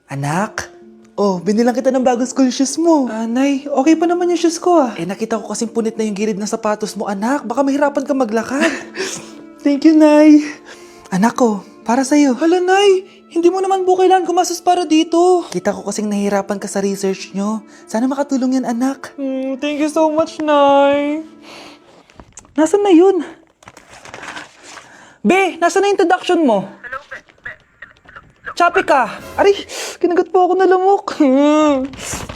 Anak? Oh, binilang kita ng bagong school shoes mo. Nay, okay pa naman yung shoes ko Nakita ko kasing punit na yung gilid ng sapatos mo, anak. Baka mahirapan ka maglakad. Thank you, Nay. Anak ko, para sa'yo. Hala, Nay, hindi mo naman po kailangan gumastos para dito. Kita ko kasing nahihirapan ka sa research nyo. Sana makatulong yan, anak. Thank you so much, Nay. Nasaan na yun? Be, nasaan na yung introduction mo? Hello, Chapi ka! Aray, kinagat po ako na lamok.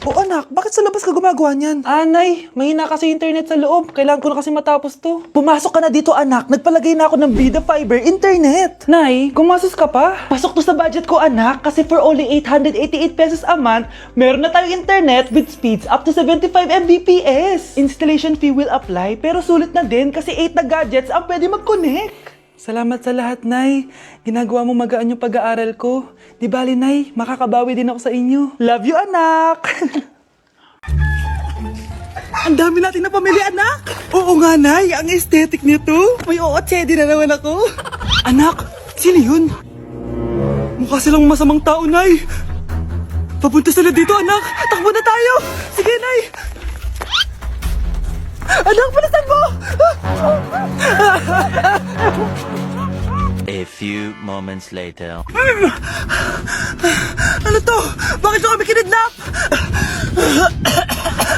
O anak, bakit sa labas ka gumagawa niyan? Nay, mahina kasi internet sa loob. Kailangan ko na kasi matapos to. Pumasok ka na dito, anak. Nagpalagay na ako ng Bida Fiber Internet. Nay, gumasos ka pa? Pasok to sa budget ko, anak. Kasi for only 888 pesos a month, meron na tayong internet with speeds up to 75 Mbps. Installation fee will apply, pero sulit na din kasi 8 na gadgets ang pwede mag-connect. Salamat sa lahat, Nay. Ginagawa mo magaan yung pag-aaral ko. Di bali, Nay, makakabawi din ako sa inyo. Love you, anak! Ang dami natin na pamilya, anak! Oo nga, Nay. Ang aesthetic nito. May ootsedi na naman ako. Anak, sino yun? Mukha silang masamang tao, Nay. Papunta sila dito, anak. Takbo na tayo. Sige, Nay. Anak, palasan mo! A few moments later. Ano to? Bakit nyo kami kinidnap?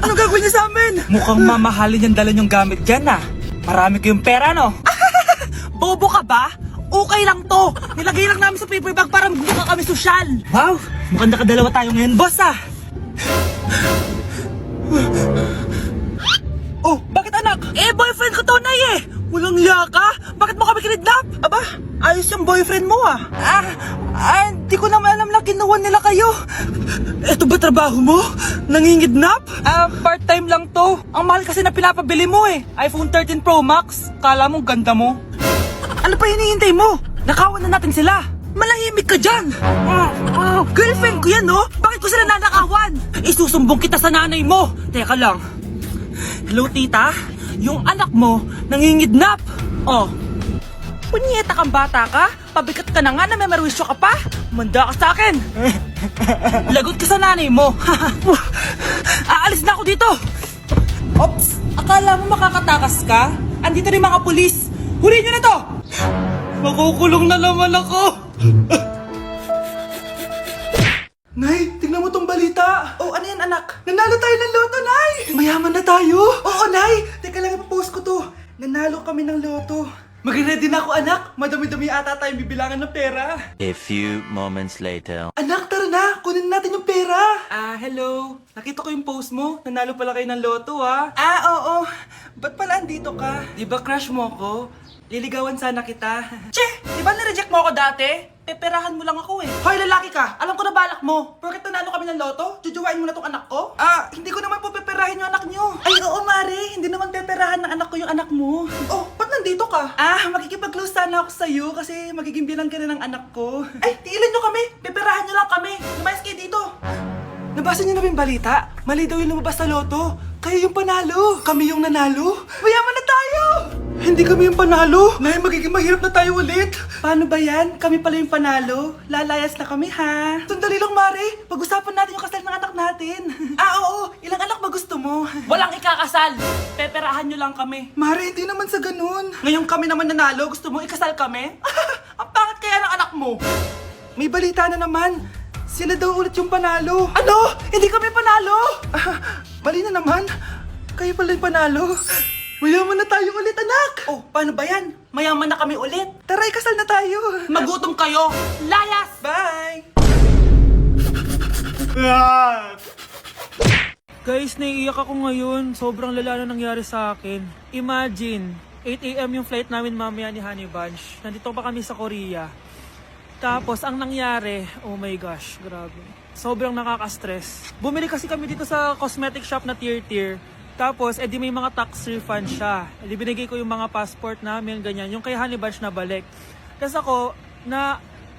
Anong gagawin niya sa amin? Mukhang mamahalin yung dala yung gamit dyan, Marami kayong pera, no? Bobo ka ba? Okay lang to. Nilagay lang namin sa paper bag para mukha kami sosyal. Wow, mukhang nakadalawa tayo ngayon, boss, Oh, bakit anak? Boyfriend ko to, Nay, Walang hiya ka? Bakit mo kami kinidnap? Aba, ayos yung boyfriend mo, Hindi ko naman alam na kinuha nila kayo. Eto ba trabaho mo? Nangingidnap? Part-time lang to. Ang mahal kasi na pinapabili mo, iPhone 13 Pro Max. Kala mo ganda mo. Ano pa hinihintay mo? Nakawan na natin sila. Malahimik ka dyan! Girlfriend ko yan, no? Bakit ko sila nanakawan? Isusumbong kita sa nanay mo! Teka lang. Hello, tita? Yung anak mo, nangingidnap! Oh, punyeta kang bata ka? Pabigat ka na nga na may marwisyo ka pa? Manda ka sa akin! Lagot ka sa nanay mo! Aalis na ako dito! Ops! Akala mo makakatakas ka? Andito rin mga pulis. Huli nyo na to! Makukulong na naman ako! Nay, tingnan mo tong balita. Oh, ano yan, anak? Nanalo tayo ng loto, Nay! Mayaman na tayo? Oo, Nay! Teka lang, ipapost ko to. Nanalo kami ng loto. Mag-ready na ako, anak. Madami-dami ata tayong bibilangan ng pera. A few moments later. Anak, tara na. Kunin natin yung pera. Hello. Nakita ko yung post mo. Nanalo pala kayo ng loto, Oo. Ba't pala andito ka? Di ba crush mo ko? Liligawan sana kita. Che, di ba nireject mo ako dati? Peperahan mo lang ako Hoy, lalaki ka! Alam ko na balak mo. Porket nanalo kami ng loto, jujuwain mo na tong anak ko? Hindi ko naman po peperahin yung anak nyo. Ay, oo, Mare. Hindi naman peperahan ng anak ko yung anak mo. Oh, ba't nandito ka? Makikipag-close sana ako sa'yo kasi magiging bilang ka na ng anak ko. Ay, tiilan nyo kami. Peperahan nyo lang kami. Lumayas kayo dito. Nabasa niyo na ba yung balita? Mali daw yung lumabas sa loto. Kayo yung panalo. Kami yung nanalo. Mayaman na tayo! Hindi kami yung panalo. Nay, magiging mahirap na tayo ulit. Paano ba yan? Kami pala yung panalo. Lalayas na kami, ha? Sandali lang, Mare. Pag-usapan natin yung kasal ng anak natin. Oo. Ilang anak ba gusto mo? Walang ikakasal. Peperahan nyo lang kami. Mare, hindi naman sa ganun. Ngayon kami naman nanalo. Gusto mo ikasal kami? Ang pangit kaya ng anak mo. May balita na naman. Sila daw ulit yung panalo. Ano? Hindi kami panalo! Mali na naman. Kayo pala yung panalo. Mayaman na tayo ulit, anak! Oh, paano ba yan? Mayaman na kami ulit. Tara, ikasal na tayo. Magutom kayo. Layas! Bye! Guys, naiiyak ako ngayon. Sobrang lala na nangyari sa akin. Imagine, 8 AM yung flight namin mamaya ni Honey Bunch. Nandito pa kami sa Korea. Tapos, ang nangyari, oh my gosh, grabe. Sobrang nakaka-stress. Bumili kasi kami dito sa cosmetic shop na tier. Tapos, edi may mga tax refund siya. Edi binigay ko yung mga passport namin, ganyan. Yung kay Honey Bunch na balik. Tapos ako,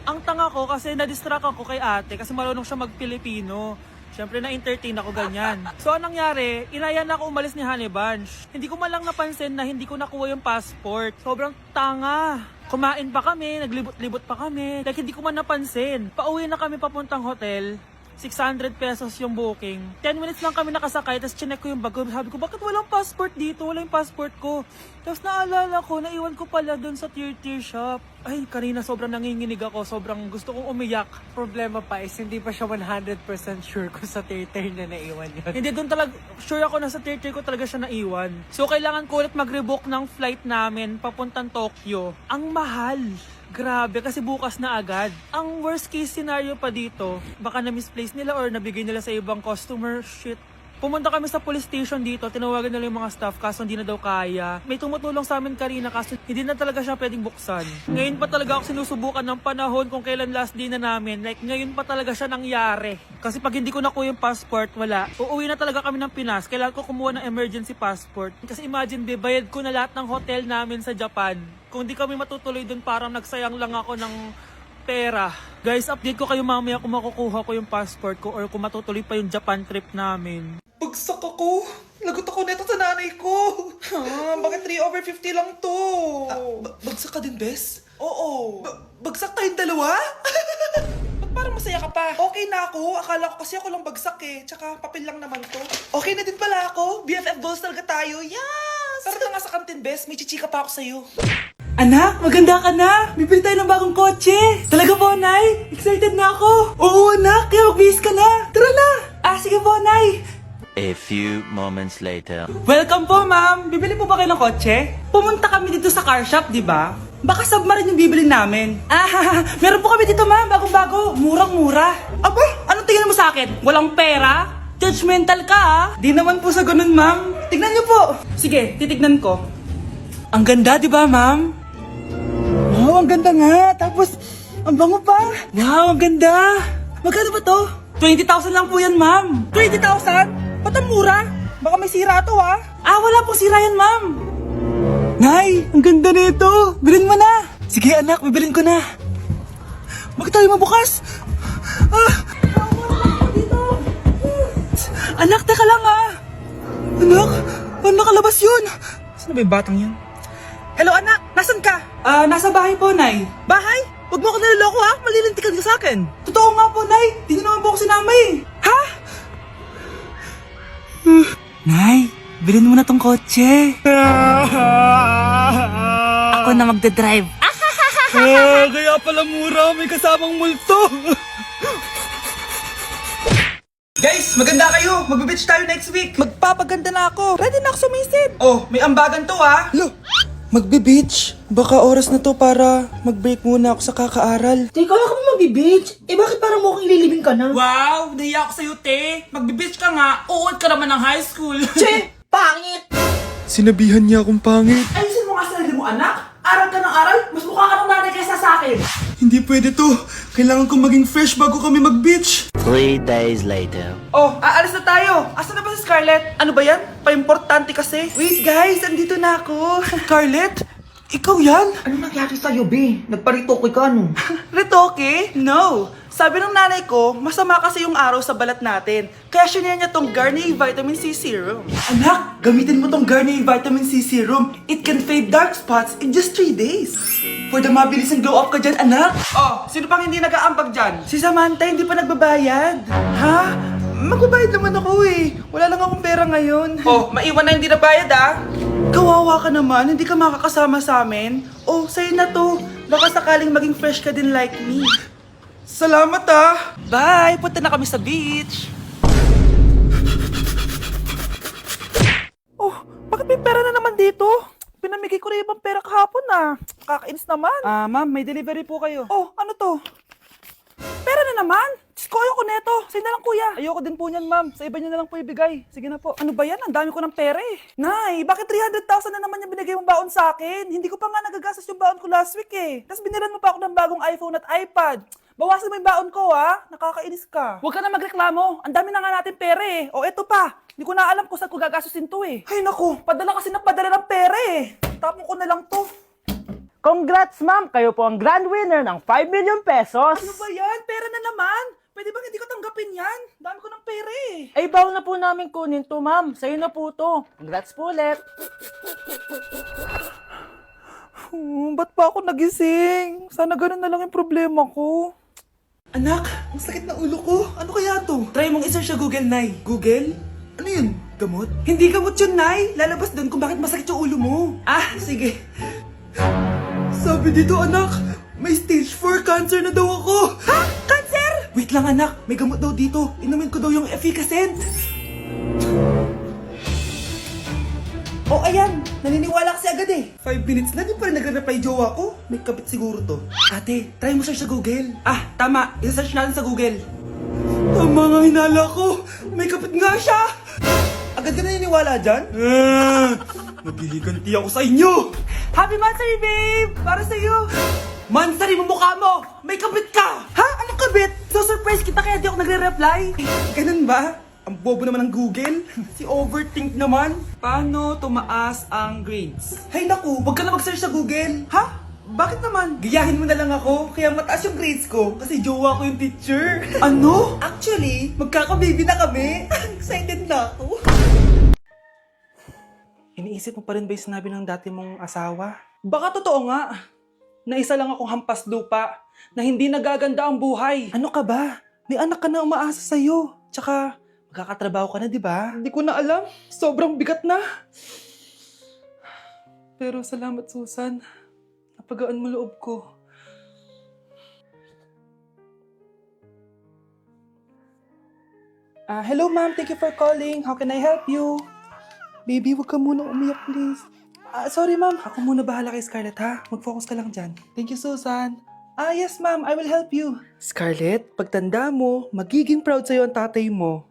ang tanga ko kasi na-distract ako kay ate kasi marunong siya mag-Pilipino. Siyempre na-entertain ako ganyan. So anong nangyari, inayan ako umalis ni Honey Bunch. Hindi ko man lang napansin na hindi ko nakuha yung passport. Sobrang tanga. Kumain pa kami, naglibot-libot pa kami. Like hindi ko man napansin. Pauwi na kami papuntang hotel. 600 pesos yung booking. 10 minutes lang kami nakasakay, tapos chinek ko yung bag ko. Sabi ko, bakit walang passport dito? Wala yung passport ko. Tapos naalala ko, naiwan ko pala doon sa tier shop. Ay, kanina sobrang nanginginig ako. Sobrang gusto kong umiyak. Problema pa is hindi pa siya 100% sure kung sa tier na naiwan yun. Hindi doon talaga, sure ako na sa tier ko talaga siya naiwan. So kailangan ko ulit mag-rebook ng flight namin papuntang Tokyo. Ang mahal. Grabe, kasi bukas na agad. Ang worst case scenario pa dito, baka na-misplace nila or nabigay nila sa ibang customer. Shit. Pumunta kami sa police station dito, tinawagan nila yung mga staff kaso hindi na daw kaya. May tumutulong sa amin kanina kaso hindi na talaga siya pwedeng buksan. Ngayon pa talaga ako sinusubukan ng panahon kung kailan last day na namin. Like ngayon pa talaga siya nangyari. Kasi pag hindi ko nakuha yung passport, wala. Uuwi na talaga kami ng Pinas. Kailangan ko kumuha ng emergency passport. Kasi imagine, bayad ko na lahat ng hotel namin sa Japan. Kung di kami matutuloy dun, parang nagsayang lang ako ng pera. Guys, update ko kayo mamaya kung makukuha ko yung passport ko or kung matutuloy pa yung Japan trip namin. Bagsak ako. Lagot ako neto sa nanay ko. Bakit 3/50 lang to? Bagsak ka din, Bes? Oo. Bagsak tayong dalawa? Ba't parang masaya ka pa? Okay na ako. Akala ko kasi ako lang bagsak eh. Tsaka papel lang naman to. Okay na din pala ako. BFF goals talaga tayo. Yes! Tara na nga sa kantin, Bes. May chichika pa ako sa'yo. Anak, maganda ka na! Bibili tayo ng bagong kotse! Talaga po, Nay? Excited na ako! Oo, anak! Kaya magbihis ka na! Tara na! Sige po, Nay! A few moments later. Welcome po, ma'am! Bibili po ba kayo ng kotse? Pumunta kami dito sa car shop, di ba? Baka submarine yung bibili namin. Meron po kami dito, ma'am. Bagong-bago. Murang-mura. Aba, anong tingin mo sa akin? Walang pera? Judgmental ka, ah. Di naman po sa ganun, ma'am. Tignan niyo po. Sige, titignan ko. Ang ganda, di ba, ma'am? Wow, ang ganda nga. Tapos, ang bango pa. Wow, ang ganda. Magkano ba to? 20,000 lang po yan, ma'am. 20,000? Ba't ang mura? Baka may sira to, ha? Wala pong sira yan, ma'am. Nay, ang ganda nito. Bilhin mo na. Sige, anak, bibilin ko na. Bakit tayo mabukas? Anak, teka lang, ha? Anak, paano nakalabas yun? Saan na ba yung batang yun? Hello, anak! Nasaan ka? Nasa bahay po, Nay. Bahay? Huwag mo ako niloloko, ha? Malilintikan ka sa akin. Totoo nga po, Nay. Di naman po ako sinama, eh. Ha? Nay, bilhin mo na tong kotse. Ako na magdadrive. Kaya pala mura. May kasamang multo. Guys, maganda kayo. Magbe-beach tayo next week. Magpapaganda na ako. Ready na ako sumisid. Oh, may ambagan to, ha? Magbe-beach? Baka oras na to para mag-break muna ako sa kakaaral. Teka, wala ka ba mag-beach? Bakit parang mukhang ililibing ka na? Wow, nahiya ako sa'yo, te. Magbe-beach ka nga. Uod ka naman ng high school. Che! Pangit! Sinabihan niya akong pangit. Ayusin mo nga sarili mo, anak. Aral ka ng aral. Mas mukha ka ng nanay kaysa sa akin. Hindi pwede to. Kailangan kong maging fresh bago kami mag-beach. 3 days later. Oh, aalis na tayo. Asan na ba si Scarlett? Ano ba yan? Pa-importante kasi. Wait guys, andito na ako. Scarlett? Ikaw yan? Ano nangyari sa'yo, be? Nagparitoke ka, no? Retoke? No. Sabi ng nanay ko, masama kasi yung araw sa balat natin. Kaya sinare niya tong Garnier Vitamin C Serum. Anak, gamitin mo tong Garnier Vitamin C Serum. It can fade dark spots in just 3 days. For the mabilis and glow up ka dyan, anak. Oh, sino pang hindi nag-aambag dyan? Si Samantha hindi pa nagbabayad. Ha? Magbabayad naman ako eh. Wala lang akong pera ngayon. Oh, maiwan na hindi nabayad ah. Kawawa ka naman, hindi ka makakasama sa amin. Oh, sa'yo na to. Baka sakaling maging fresh ka din like me. Salamat ah! Bye! Punta na kami sa beach! Oh, bakit may pera na naman dito? Pinamigay ko na ibang pera kahapon ah. Kakainis naman. Ma'am, may delivery po kayo. Oh, ano to? Pera na naman? Diyos ko, ayoko neto. Sa'yo na lang kuya. Ayoko din po niyan ma'am. Sa iba niyo na lang po ibigay. Sige na po. Ano ba yan? Ang dami ko ng pera eh. Nay, bakit 300,000 na naman yung binigay mong baon sa akin? Hindi ko pa nga nagagastos yung baon ko last week eh. Tapos binilan mo pa ako ng bagong iPhone at iPad. Bawasan mo yung baon ko ha. Nakakainis ka. Huwag ka na magreklamo. Ang dami na nga natin pera eh. O eto pa. Hindi ko na alam kung saan ko gagastusin to eh. Ay naku, padala kasi ng padala ng pera eh. Tapon ko na lang to. Congrats, ma'am! Kayo po ang grand winner ng 5 million pesos! Ano ba yan? Pera na naman. Pwede bang hindi ko tanggapin yan? Dami ko ng pera eh. Ay, bawal na po namin kunin to, ma'am. Sa'yo na po to. Congrats po ulit. Ba't pa ako nagising? Sana ganun na lang yung problema ko. Anak, ang sakit na ulo ko. Ano kaya to? Try mong isearch sa Google, Nay. Google? Ano yun? Gamot? Hindi gamot yun, Nay. Lalabas doon kung bakit masakit yung ulo mo. Ah, sige. Sabi dito, anak, may stage 4 cancer na daw ako. Ha? Cancer? Wait lang, anak. May gamot daw dito. Inumin ko daw yung Efficacent. Oh, ayan. Naniniwala kasi agad eh. 5 minutes na, di pa rin nagre-reply jowa ko. May kabit siguro to. Ate, try mo search sa Google. Ah, tama. I-search natin sa Google. Tama nga hinala ko. May kabit nga siya. Agad ka naniniwala dyan? Maghiliganti ako sa inyo. Happy Mansari, babe! Para sa'yo. Mansari mo mukha mo! May kabit ka! Ha? Anong kabit? So surprise kita kaya di ako nagre-reply. Ganun ba? Ang bobo naman ng Google. Si Overthink naman. Paano tumaas ang grades? Hay naku, wag ka na mag-search sa Google. Ha? Bakit naman? Gayahin mo na lang ako, kaya mataas yung grades ko kasi jowa ko yung teacher. Ano? Actually, magkaka-baby na kami. Excited na ako. Iniisip mo pa rin ba yung sinabi ng dati mong asawa? Baka totoo nga. Na isa lang akong hampas lupa na hindi nagaganda ang buhay. Ano ka ba? May anak ka na umaasa sa'yo. Tsaka, magkakatrabaho ka na, di ba? Hindi ko na alam. Sobrang bigat na. Pero salamat, Susan. Napagaan mo loob ko. Hello, ma'am. Thank you for calling. How can I help you? Baby, wag ka muna umiyak, please. Sorry, ma'am. Ako muna bahala kay Scarlett, ha? Mag-focus ka lang dyan. Thank you, Susan. Yes, ma'am. I will help you. Scarlett, pagtanda mo, magiging proud sa'yo ang tatay mo.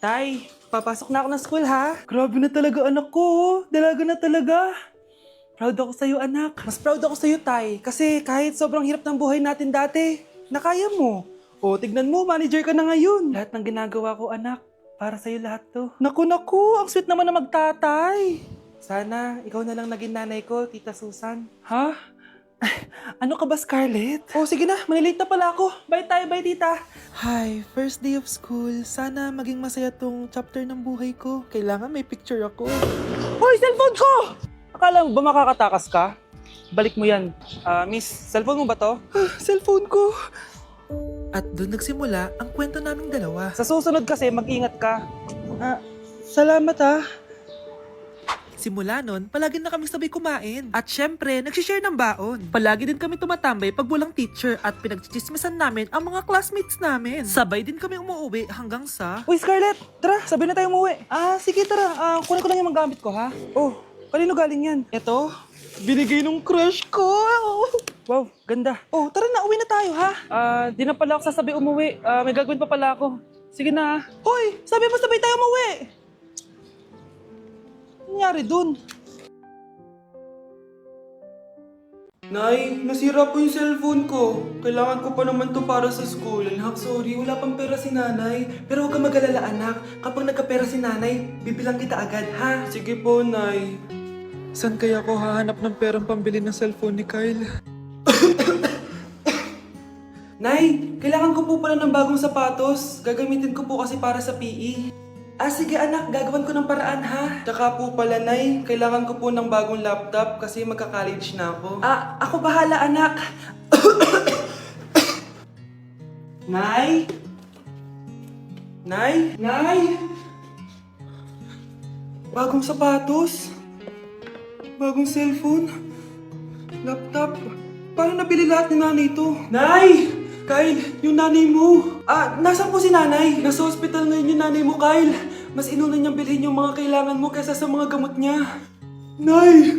Tay, papasok na ako ng school, ha? Grabe na talaga anak ko, oh. Dalaga na talaga. Proud ako sa'yo, anak. Mas proud ako sa'yo, Tay. Kasi kahit sobrang hirap ng buhay natin dati, nakaya mo. O, tignan mo, manager ka na ngayon. Lahat ng ginagawa ko, anak, para sa'yo lahat to. Naku, ang sweet naman na magtatay. Sana, ikaw na lang naging nanay ko, Tita Susan. Ha? Ano ka ba, Scarlett? Oh, sige na, malilate na pala ako. Bye tayo, bye tita. Hi, first day of school. Sana maging masaya tong chapter ng buhay ko. Kailangan may picture ako. Hoy, cellphone ko! Akala mo ba makakatakas ka? Balik mo yan. Miss, cellphone mo ba to? Cellphone ko. At doon nagsimula ang kwento naming dalawa. Sa susunod kasi, mag-ingat ka. Salamat ah. Simula nun, palagi na kami sabay kumain. At syempre, nagsishare ng baon. Palagi din kami tumatambay pag walang teacher at pinagchichismisan namin ang mga classmates namin. Sabay din kami umuwi hanggang sa... Uy, Scarlett! Tara, sabay na tayo umuwi. Sige tara. Kunin ko lang yung mga gamit ko, ha? Oh, kanino galing yan? Eto, binigay nung crush ko. Wow, ganda. Oh, tara na, uwi na tayo, ha? Di na pala ako sasabay umuwi. May gagawin pa pala ako. Sige na. Hoy, sabi mo sabay tayo umuwi. Nangyari dun? Nay, nasira po yung cellphone ko. Kailangan ko pa naman to para sa school. Anak, sorry, wala pang pera si nanay. Pero huwag kang mag-alala, anak. Kapag nagkapera si nanay, bibilang kita agad, ha? Sige po, Nay. Saan kaya ako hahanap ng perang pambili ng cellphone ni Kyle? Nay, kailangan ko po pala ng bagong sapatos. Gagamitin ko po kasi para sa PE. Sige anak, gagawin ko ng paraan ha. Tsaka po pala, Nay, kailangan ko po ng bagong laptop kasi magka-college na ako. Ako bahala, anak. Nay? Nay? Nay? Bagong sapatos? Bagong cellphone? Laptop? Paano nabili lahat ni nanay ito? Nay! Kyle, yung nanay mo. Nasaan po si nanay? Nasa hospital ngayon yung nanay mo, Kyle. Mas inuna niyang bilhin yung mga kailangan mo kaysa sa mga gamot niya. Nay!